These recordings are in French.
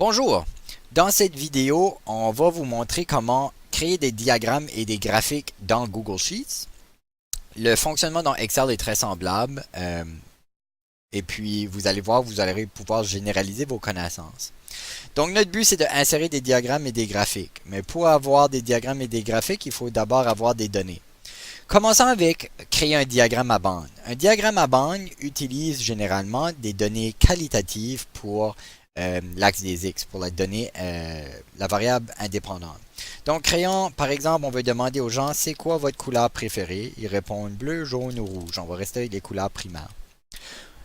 Bonjour! Dans cette vidéo, on va vous montrer comment créer des diagrammes et des graphiques dans Google Sheets. Le fonctionnement dans Excel est très semblable et puis vous allez voir, vous allez pouvoir généraliser vos connaissances. Donc notre but c'est d'insérer des diagrammes et des graphiques. Mais pour avoir des diagrammes et des graphiques, il faut d'abord avoir des données. Commençons avec créer un diagramme à bande. Un diagramme à bande utilise généralement des données qualitatives pour l'axe des X, pour la variable indépendante. Donc, créons, par exemple, on veut demander aux gens, c'est quoi votre couleur préférée? Ils répondent bleu, jaune ou rouge. On va rester avec les couleurs primaires.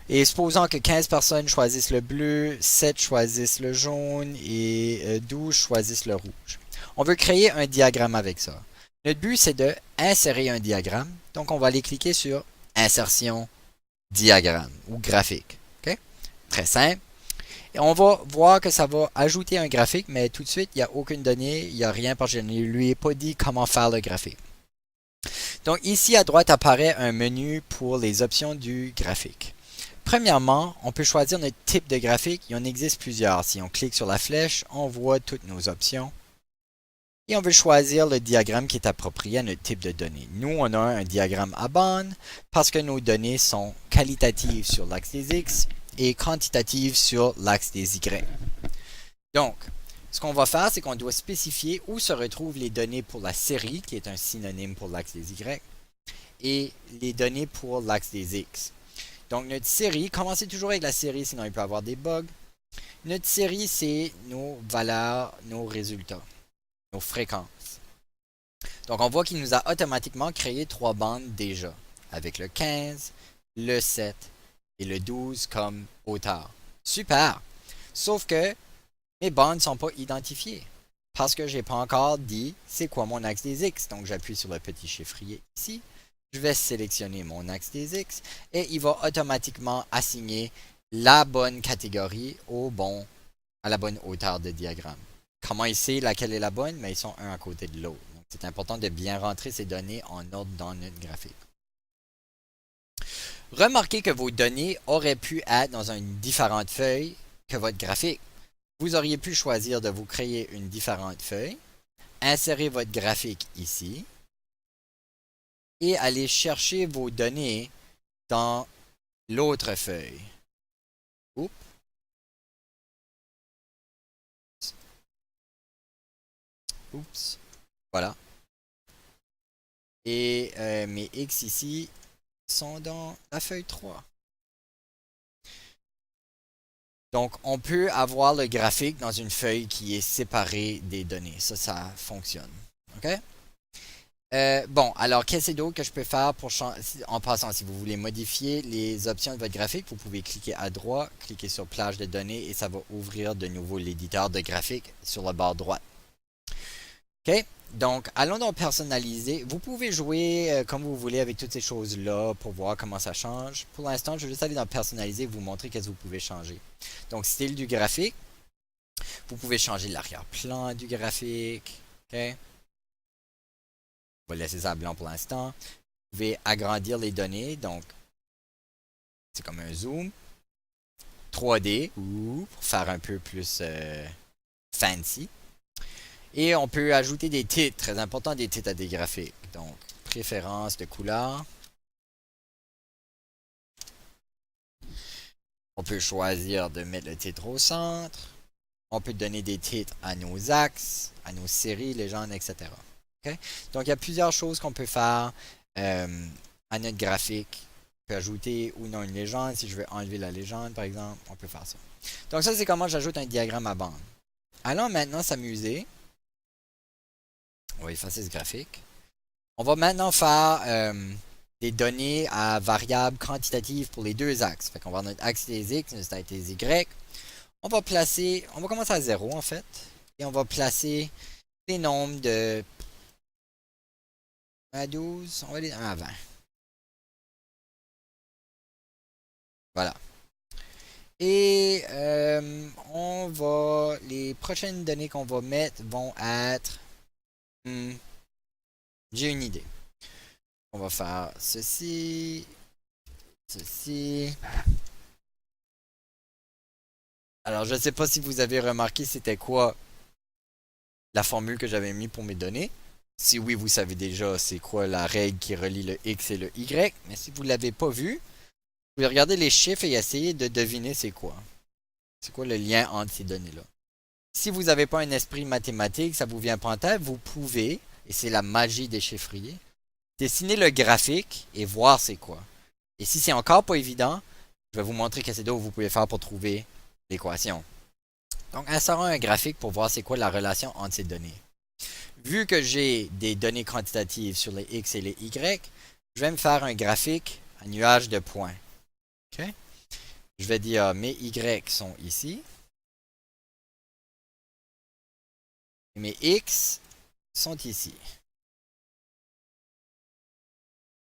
Et supposons que 15 personnes choisissent le bleu, 7 choisissent le jaune et 12 choisissent le rouge. On veut créer un diagramme avec ça. Notre but, c'est de insérer un diagramme. Donc, on va aller cliquer sur Insertion, diagramme ou graphique. Okay? Très simple. Et on va voir que ça va ajouter un graphique, mais tout de suite, il n'y a aucune donnée, il n'y a rien parce que je ne lui ai pas dit comment faire le graphique. Donc, ici à droite apparaît un menu pour les options du graphique. Premièrement, on peut choisir notre type de graphique. Il en existe plusieurs. Si on clique sur la flèche, on voit toutes nos options. Et on veut choisir le diagramme qui est approprié à notre type de données. Nous, on a un diagramme à bande parce que nos données sont qualitatives sur l'axe des X et quantitatives sur l'axe des Y. Donc, ce qu'on va faire, c'est qu'on doit spécifier où se retrouvent les données pour la série, qui est un synonyme pour l'axe des Y, et les données pour l'axe des X. Donc, notre série, commencez toujours avec la série, sinon il peut y avoir des bugs. Notre série, c'est nos valeurs, nos résultats, nos fréquences. Donc, on voit qu'il nous a automatiquement créé trois bandes déjà, avec le 15, le 7 et le 12 comme hauteur. Super! Sauf que mes bandes ne sont pas identifiées parce que je n'ai pas encore dit c'est quoi mon axe des X. Donc, j'appuie sur le petit chiffrier ici. Je vais sélectionner mon axe des X et il va automatiquement assigner la bonne catégorie à la bonne hauteur de diagramme. Comment il sait laquelle est la bonne? Mais ils sont un à côté de l'autre. Donc, c'est important de bien rentrer ces données en ordre dans notre graphique. Remarquez que vos données auraient pu être dans une différente feuille que votre graphique. Vous auriez pu choisir de vous créer une différente feuille, insérer votre graphique ici et aller chercher vos données dans l'autre feuille. Oups. Oups. Voilà. Et mes X ici sont dans la feuille 3. Donc, on peut avoir le graphique dans une feuille qui est séparée des données. Ça fonctionne. OK? Bon, alors, qu'est-ce d'autre que je peux faire pour changer? En passant, si vous voulez modifier les options de votre graphique, vous pouvez cliquer à droite, cliquer sur plage de données et ça va ouvrir de nouveau l'éditeur de graphique sur la barre droite. OK? Donc, allons dans personnaliser. Vous pouvez jouer comme vous voulez avec toutes ces choses-là pour voir comment ça change. Pour l'instant, je vais juste aller dans personnaliser et vous montrer qu'est-ce que vous pouvez changer. Donc, style du graphique. Vous pouvez changer l'arrière-plan du graphique. OK? On va laisser ça blanc pour l'instant. Vous pouvez agrandir les données. Donc, c'est comme un zoom. 3D pour faire un peu plus fancy. Et on peut ajouter des titres, très important, des titres à des graphiques. Donc, préférence de couleur. On peut choisir de mettre le titre au centre. On peut donner des titres à nos axes, à nos séries, légendes, etc. Okay? Donc, il y a plusieurs choses qu'on peut faire à notre graphique. On peut ajouter ou non une légende. Si je veux enlever la légende, par exemple, on peut faire ça. Donc, ça, c'est comment j'ajoute un diagramme à bande. Allons maintenant s'amuser. On va effacer ce graphique. On va maintenant faire des données à variables quantitatives pour les deux axes. Fait qu'on va avoir notre axe des X, notre axe des Y. On va commencer à 0 en fait. Et on va placer les nombres de 1 à 12, on va aller 1 à 20. Voilà. Et les prochaines données qu'on va mettre vont être, j'ai une idée. On va faire ceci, ceci. Alors, je ne sais pas si vous avez remarqué c'était quoi la formule que j'avais mis pour mes données. Si oui, vous savez déjà c'est quoi la règle qui relie le X et le Y. Mais si vous ne l'avez pas vu, vous pouvez regarder les chiffres et essayer de deviner c'est quoi. C'est quoi le lien entre ces données-là. Si vous n'avez pas un esprit mathématique, ça vous vient pas en tête, vous pouvez, et c'est la magie des chiffriers, dessiner le graphique et voir c'est quoi. Et si c'est encore pas évident, je vais vous montrer qu'est-ce que vous pouvez faire pour trouver l'équation. Donc, instaurons un graphique pour voir c'est quoi la relation entre ces données. Vu que j'ai des données quantitatives sur les X et les Y, je vais me faire un graphique à nuage de points. Okay? Je vais dire mes Y sont ici. Et mes X sont ici.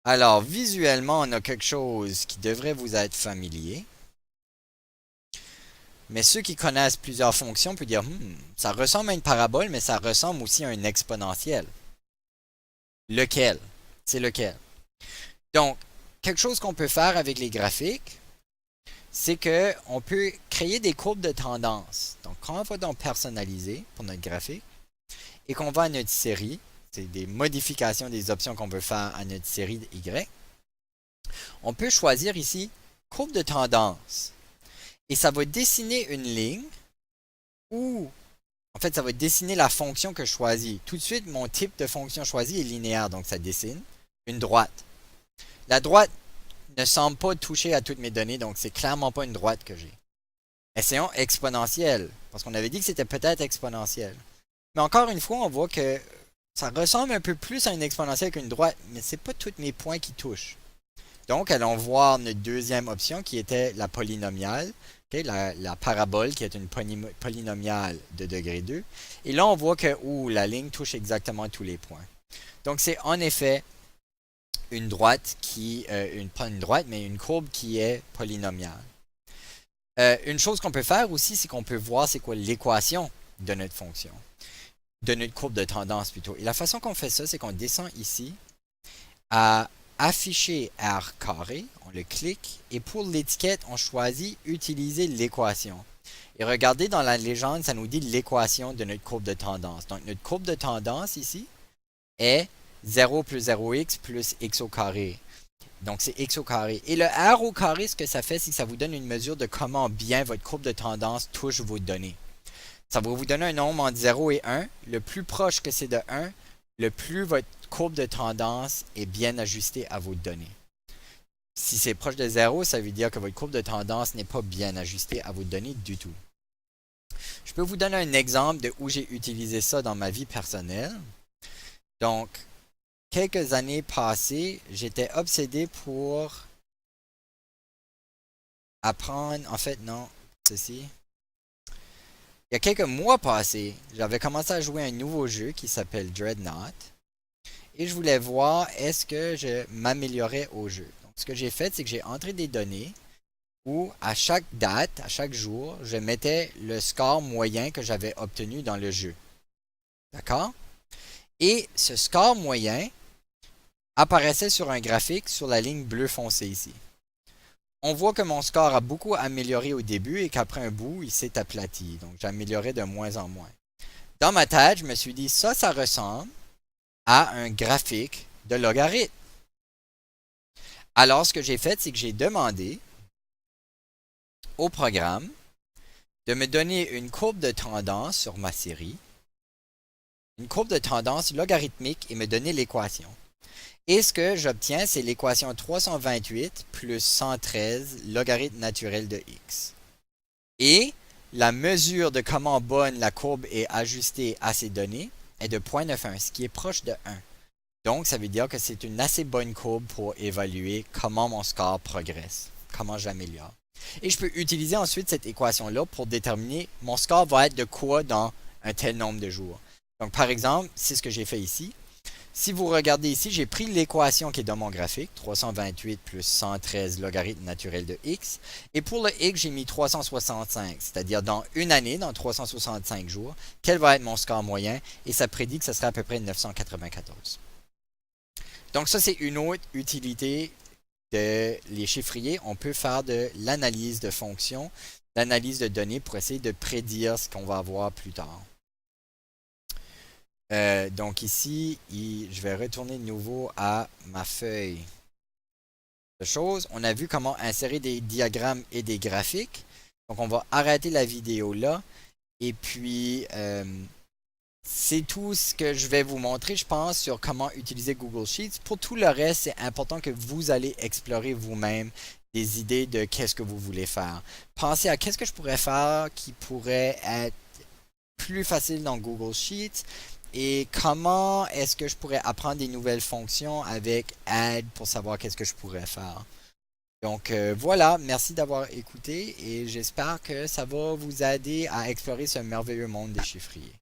Alors, visuellement, on a quelque chose qui devrait vous être familier. Mais ceux qui connaissent plusieurs fonctions peuvent dire, ça ressemble à une parabole, mais ça ressemble aussi à une exponentielle. Lequel? C'est lequel? Donc, quelque chose qu'on peut faire avec les graphiques, c'est qu'on peut créer des courbes de tendance. Donc, quand on va dans personnaliser pour notre graphique et qu'on va à notre série, c'est des modifications des options qu'on veut faire à notre série Y, on peut choisir ici courbe de tendance. Et ça va dessiner une ligne où, en fait, ça va dessiner la fonction que je choisis. Tout de suite, mon type de fonction choisie est linéaire, donc ça dessine une droite. La droite ne semble pas toucher à toutes mes données, donc c'est clairement pas une droite que j'ai. Essayons exponentielle, parce qu'on avait dit que c'était peut-être exponentielle. Mais encore une fois, on voit que ça ressemble un peu plus à une exponentielle qu'une droite, mais c'est pas tous mes points qui touchent. Donc, allons voir notre deuxième option qui était la polynomiale, okay, la parabole qui est une polynomiale de degré 2. Et là, on voit que la ligne touche exactement tous les points. Donc, c'est en effet une droite qui, pas une droite, mais une courbe qui est polynomiale. Une chose qu'on peut faire aussi, c'est qu'on peut voir c'est quoi l'équation de notre fonction, de notre courbe de tendance plutôt. Et la façon qu'on fait ça, c'est qu'on descend ici à afficher R carré, on le clique, et pour l'étiquette, on choisit utiliser l'équation. Et regardez dans la légende, ça nous dit l'équation de notre courbe de tendance. Donc notre courbe de tendance ici est 0 plus 0x plus x au carré. Donc c'est x au carré. Et le R au carré, ce que ça fait, c'est que ça vous donne une mesure de comment bien votre courbe de tendance touche vos données. Ça va vous donner un nombre entre 0 et 1. Le plus proche que c'est de 1, le plus votre courbe de tendance est bien ajustée à vos données. Si c'est proche de 0, ça veut dire que votre courbe de tendance n'est pas bien ajustée à vos données du tout. Je peux vous donner un exemple de où j'ai utilisé ça dans ma vie personnelle. Donc, quelques années passées, j'étais obsédé pour apprendre, en fait non, ceci. Il y a quelques mois passés, j'avais commencé à jouer à un nouveau jeu qui s'appelle Dreadnought. Et je voulais voir est-ce que je m'améliorais au jeu. Donc, ce que j'ai fait, c'est que j'ai entré des données où à chaque date, à chaque jour, je mettais le score moyen que j'avais obtenu dans le jeu. D'accord? Et ce score moyen apparaissait sur un graphique sur la ligne bleu foncé ici. On voit que mon score a beaucoup amélioré au début et qu'après un bout, il s'est aplati. Donc, j'améliorais de moins en moins. Dans ma tête, je me suis dit, ça ressemble à un graphique de logarithme. Alors, ce que j'ai fait, c'est que j'ai demandé au programme de me donner une courbe de tendance sur ma série, une courbe de tendance logarithmique et me donner l'équation. Et ce que j'obtiens, c'est l'équation 328 plus 113 logarithme naturel de x. Et la mesure de comment bonne la courbe est ajustée à ces données est de 0.91, ce qui est proche de 1. Donc, ça veut dire que c'est une assez bonne courbe pour évaluer comment mon score progresse, comment j'améliore. Et je peux utiliser ensuite cette équation-là pour déterminer mon score va être de quoi dans un tel nombre de jours. Donc, par exemple, c'est ce que j'ai fait ici. Si vous regardez ici, j'ai pris l'équation qui est dans mon graphique, 328 plus 113 logarithme naturel de x. Et pour le x, j'ai mis 365, c'est-à-dire dans une année, dans 365 jours, quel va être mon score moyen? Et ça prédit que ce sera à peu près 994. Donc ça, c'est une autre utilité de les chiffriers. On peut faire de l'analyse de fonctions l'analyse de données pour essayer de prédire ce qu'on va avoir plus tard. Donc ici, je vais retourner de nouveau à ma feuille de choses. On a vu comment insérer des diagrammes et des graphiques. Donc on va arrêter la vidéo là. Et puis, c'est tout ce que je vais vous montrer, je pense, sur comment utiliser Google Sheets. Pour tout le reste, c'est important que vous allez explorer vous-même des idées de qu'est-ce que vous voulez faire. Pensez à qu'est-ce que je pourrais faire qui pourrait être plus facile dans Google Sheets et comment est-ce que je pourrais apprendre des nouvelles fonctions avec Add pour savoir qu'est-ce que je pourrais faire. Donc voilà, merci d'avoir écouté et j'espère que ça va vous aider à explorer ce merveilleux monde des chiffriers.